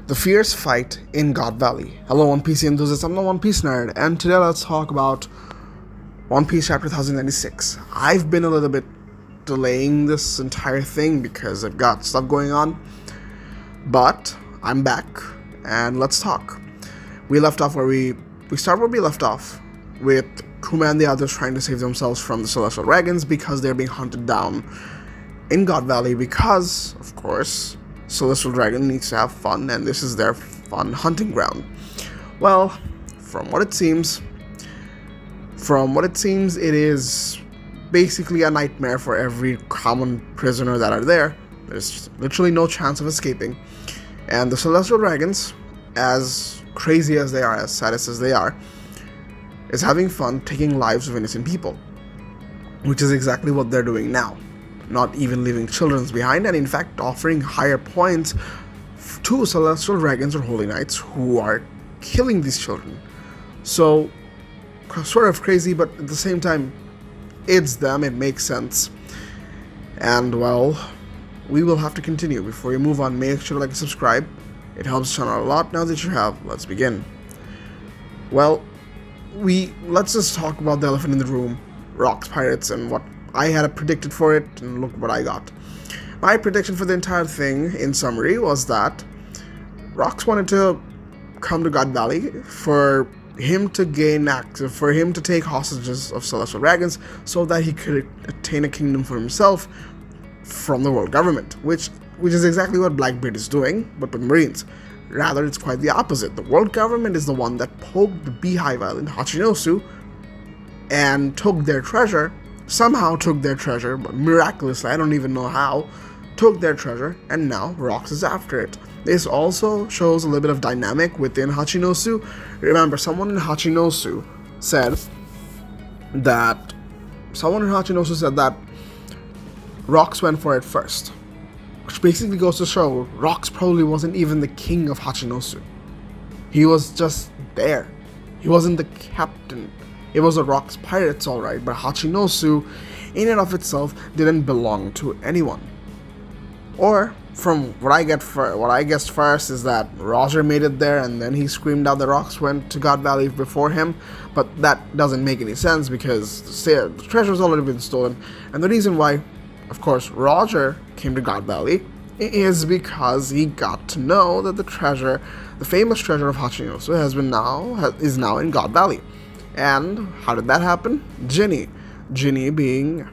The fierce fight in God Valley. Hello, One Piece enthusiasts. I'm the One Piece nerd, and today let's talk about One Piece Chapter 1096. I've been a little bit delaying this entire thing because I've got stuff going on, but I'm back, and let's talk. We left off where we start where we left off, with Kuma and the others trying to save themselves from the Celestial Dragons because they're being hunted down in God Valley because, of course, Celestial Dragon needs to have fun, and this is their fun hunting ground. Well, from what it seems, it is basically a nightmare for every common prisoner that are there. There's literally no chance of escaping. And the Celestial Dragons, as crazy as they are, as sadist as they are, is having fun taking lives of innocent people. Which is exactly what they're doing now. Not even leaving children behind, and in fact offering higher points to Celestial Dragons or Holy Knights who are killing these children. So, sort of crazy, but at the same time, it's them, it makes sense. And well, we will have to continue. Before you move on, make sure to like and subscribe. It helps the channel a lot. Now that you have, let's begin. Well, let's just talk about the elephant in the room, Rocks Pirates, and what I had predicted for it, and look what I got. My prediction for the entire thing, in summary, was that Rocks wanted to come to God Valley for him to gain access, for him to take hostages of Celestial Dragons, so that he could attain a kingdom for himself from the world government, which is exactly what Blackbeard is doing, but with Marines. Rather, it's quite the opposite. The world government is the one that poked the Beehive Island, Hachinosu, and somehow took their treasure, but miraculously, I don't even know how, took their treasure, and now Rocks is after it. This also shows a little bit of dynamic within Hachinosu. Remember, someone in Hachinosu said that Rocks went for it first, which basically goes to show Rocks probably wasn't even the king of Hachinosu. He was just there. He wasn't the captain. It was the Rocks Pirates, alright, but Hachinosu, in and of itself, didn't belong to anyone. Or, from what I guessed first is that Roger made it there, and then he screamed out the Rocks went to God Valley before him, but that doesn't make any sense because the treasure's already been stolen, and the reason why, of course, Roger came to God Valley is because he got to know that the famous treasure of Hachinosu is now in God Valley. And how did that happen? Ginny being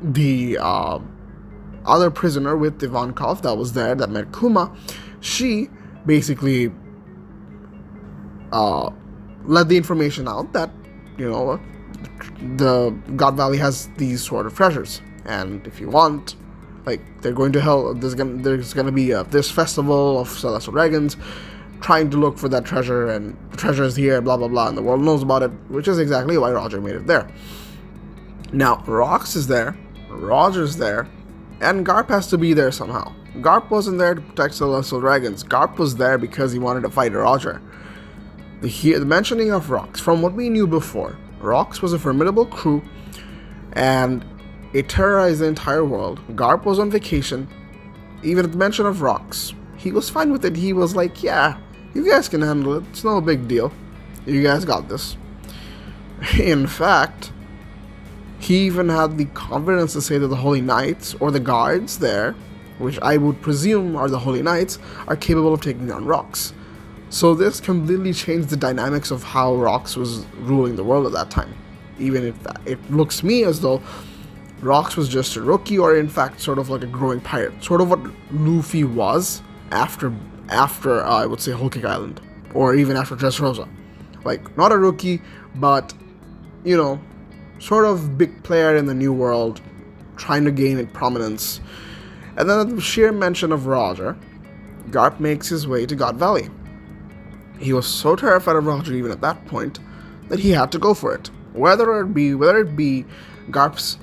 the other prisoner with Ivankov that was there, that met Kuma, she basically let the information out that, the God Valley has these sort of treasures. And if you want, they're going to hell, there's gonna be this festival of Celestial Dragons, trying to look for that treasure, and the treasure is here, blah blah blah, and the world knows about it, which is exactly why Roger made it there. Now, Rocks is there, Roger's there, and Garp has to be there somehow. Garp wasn't there to protect Celestial Dragons. Garp was there because he wanted to fight Roger. The mentioning of Rocks, from what we knew before, Rocks was a formidable crew, and it terrorized the entire world. Garp was on vacation. Even at the mention of Rocks, he was fine with it. He was like, yeah, you guys can handle it. It's no big deal. You guys got this. In fact, he even had the confidence to say that the Holy Knights, or the guards there, which I would presume are the Holy Knights, are capable of taking down Rocks. So this completely changed the dynamics of how Rocks was ruling the world at that time. Even if it looks to me as though Rocks was just a rookie, or in fact sort of like a growing pirate. Sort of what Luffy was after I would say Whole Cake Island, or even after Dressrosa. Not a rookie, but sort of big player in the new world, trying to gain prominence. And then at the sheer mention of Roger, Garp makes his way to God Valley. He was so terrified of Roger even at that point that he had to go for it. Whether it be Garp's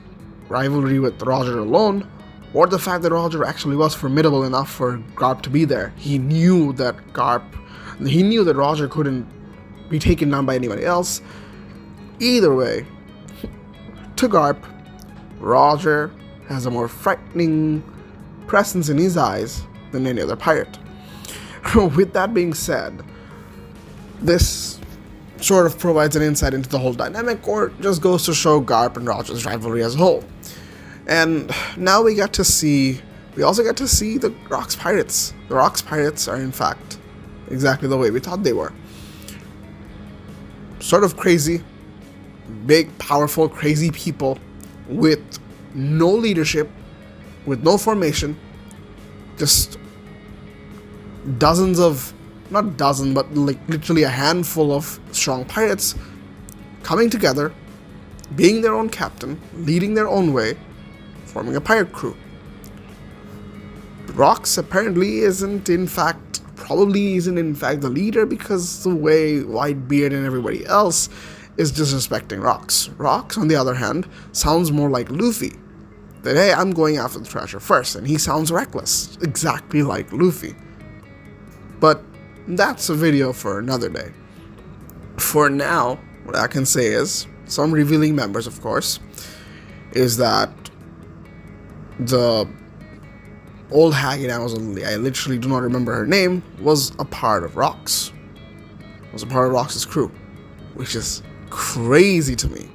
rivalry with Roger alone, or the fact that Roger actually was formidable enough for Garp to be there. He knew that Roger couldn't be taken down by anybody else. Either way, to Garp, Roger has a more frightening presence in his eyes than any other pirate. with that being said, this sort of provides an insight into the whole dynamic, or just goes to show Garp and Roger's rivalry as a whole. And now we also get to see the Rocks Pirates. The Rocks Pirates are, in fact, exactly the way we thought they were. Sort of crazy, big, powerful, crazy people with no leadership, with no formation, just not dozen, but like literally a handful of strong pirates coming together, being their own captain, leading their own way, forming a pirate crew. Rocks apparently probably isn't in fact the leader, because the way Whitebeard and everybody else is disrespecting Rocks. Rocks, on the other hand, sounds more like Luffy. That, hey, I'm going after the treasure first, and he sounds reckless, exactly like Luffy. But that's a video for another day. For now, what I can say is, some revealing members, of course, is that the old hag in Amazon, I literally do not remember her name, was a part of Rocks. Was a part of Rocks' crew, which is crazy to me.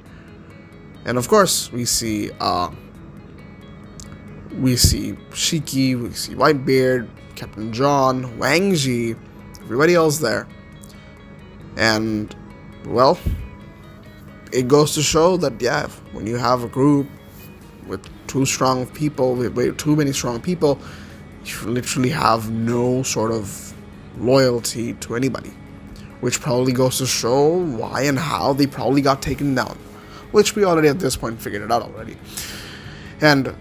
And of course, we see Shiki, we see Whitebeard, Captain John, Wang Ji, everybody else there. And, well, it goes to show that, yeah, when you have a group with too many strong people, you literally have no sort of loyalty to anybody. Which probably goes to show why and how they probably got taken down. Which we already at this point figured it out already. And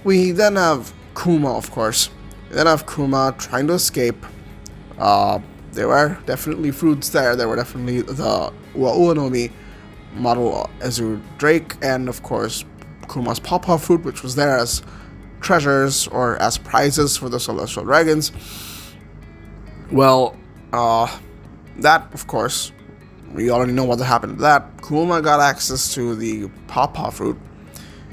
we then have Kuma, of course. We then have Kuma trying to escape. There were definitely fruits there. There were definitely the Uanomi model Azure Drake, and of course Kuma's Pawpaw fruit, which was there as treasures or as prizes for the Celestial Dragons. Well, that, of course, we already know what happened to that. Kuma got access to the Pawpaw fruit,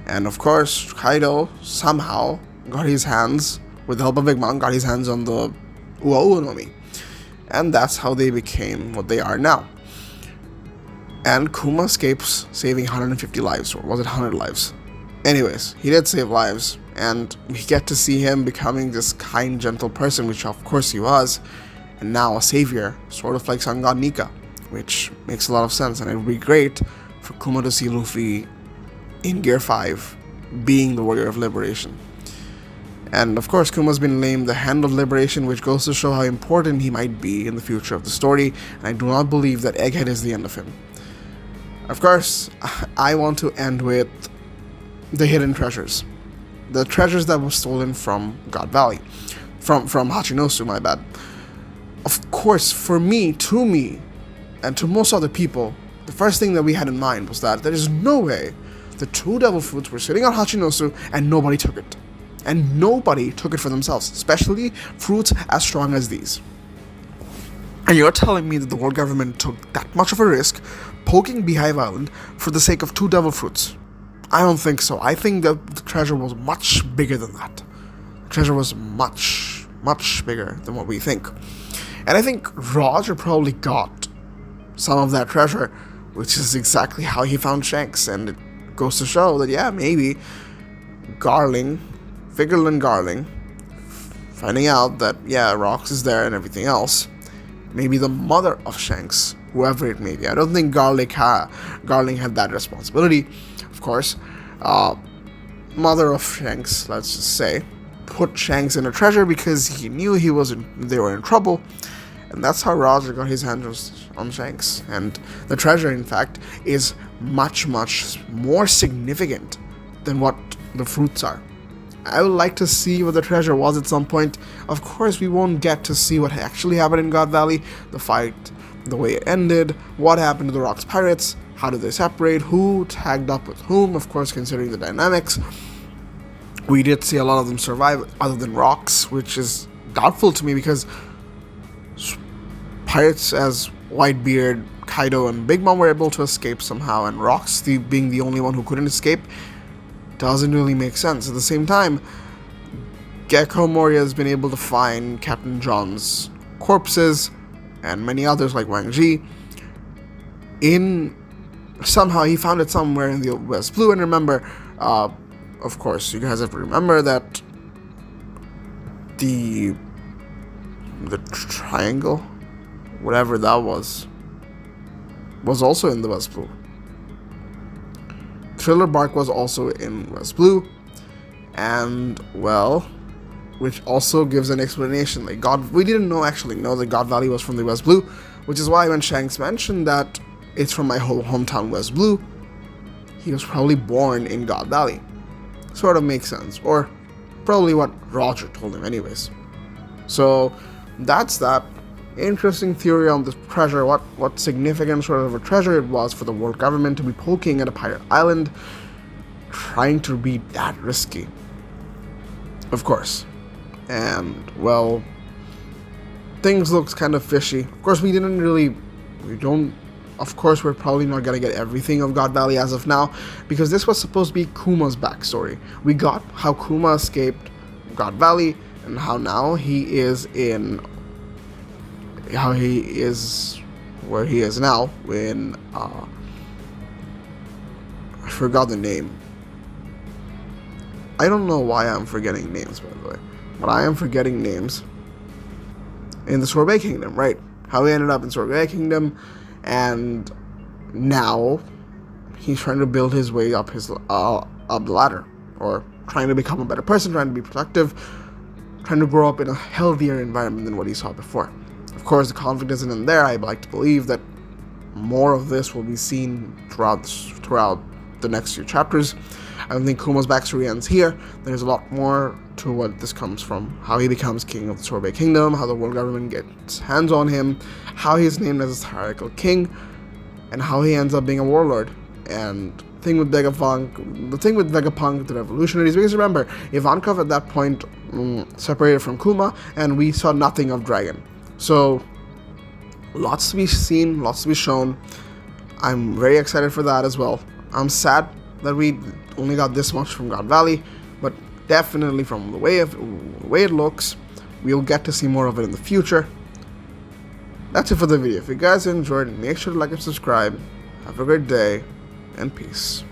and of course Kaido somehow got his hands, with the help of Big Mom, got his hands on the Uanomi. And that's how they became what they are now. And Kuma escapes, saving 150 lives, or was it 100 lives? Anyways, he did save lives, and we get to see him becoming this kind, gentle person, which of course he was, and now a savior, sort of like Sun God Nika, which makes a lot of sense, and it would be great for Kuma to see Luffy in Gear 5 being the Warrior of Liberation. And of course, Kuma's been named the Hand of Liberation, which goes to show how important he might be in the future of the story, and I do not believe that Egghead is the end of him. Of course, I want to end with the hidden treasures. The treasures that were stolen from God Valley. From Hachinosu, my bad. Of course, to me, and to most other people, the first thing that we had in mind was that there is no way the 2 devil fruits were sitting on Hachinosu and nobody took it. And nobody took it for themselves, especially fruits as strong as these. And you're telling me that the world government took that much of a risk poking Beehive Island for the sake of 2 devil fruits? I don't think so. I think that the treasure was much bigger than that. The treasure was much, much bigger than what we think. And I think Roger probably got some of that treasure, which is exactly how he found Shanks. And it goes to show that, yeah, maybe Figurlin Garling, finding out that, yeah, Rocks is there and everything else, maybe the mother of Shanks, whoever it may be. I don't think Garling had that responsibility, of course. Mother of Shanks, let's just say, put Shanks in a treasure because he knew they were in trouble, and that's how Roger got his hands on Shanks. And the treasure, in fact, is much, much more significant than what the fruits are. I would like to see what the treasure was at some point. Of course, we won't get to see what actually happened in God Valley, the fight, the way it ended, what happened to the Rocks Pirates, how did they separate, who tagged up with whom, of course, considering the dynamics. We did see a lot of them survive, other than Rocks, which is doubtful to me because pirates as Whitebeard, Kaido, and Big Mom were able to escape somehow, and Rocks being the only one who couldn't escape doesn't really make sense. At the same time, Gecko Moria has been able to find Captain John's corpses, and many others like Wang Ji. Somehow he found it somewhere in the West Blue. And remember, of course, you guys have to remember that the triangle, whatever that was also in the West Blue. Thriller Bark was also in West Blue, and well, which also gives an explanation. Like we didn't know that God Valley was from the West Blue, which is why when Shanks mentioned that it's from my whole hometown West Blue, he was probably born in God Valley. Sort of makes sense, or probably what Roger told him anyways. So that's that. Interesting theory on this treasure, what significant sort of a treasure it was for the world government to be poking at a pirate island, trying to be that risky. Of course. And, well, things looks kind of fishy. Of course, we're probably not gonna get everything of God Valley as of now, because this was supposed to be Kuma's backstory. We got how Kuma escaped God Valley, and how now he is where he is now in I forgot the name. I don't know why I'm forgetting names, by the way, but I am forgetting names. In the Sorbet Kingdom, right? How he ended up in Sorbet Kingdom, and now he's trying to build his way up the ladder, or trying to become a better person, trying to be productive, trying to grow up in a healthier environment than what he saw before. Of course, the conflict isn't in there. I like to believe that more of this will be seen throughout the next few chapters. I don't think Kuma's backstory ends here. There's a lot more to what this comes from. How he becomes king of the Sorbet Kingdom, how the world government gets hands on him, how he's named as a hierarchical king, and how he ends up being a warlord. And the thing with Vegapunk, the revolutionaries, because remember, Ivankov at that point separated from Kuma, and we saw nothing of Dragon. So, lots to be seen, lots to be shown. I'm very excited for that as well. I'm sad that we only got this much from God Valley, but definitely from the way it looks, we'll get to see more of it in the future. That's it for the video. If you guys enjoyed, make sure to like and subscribe. Have a great day, and peace.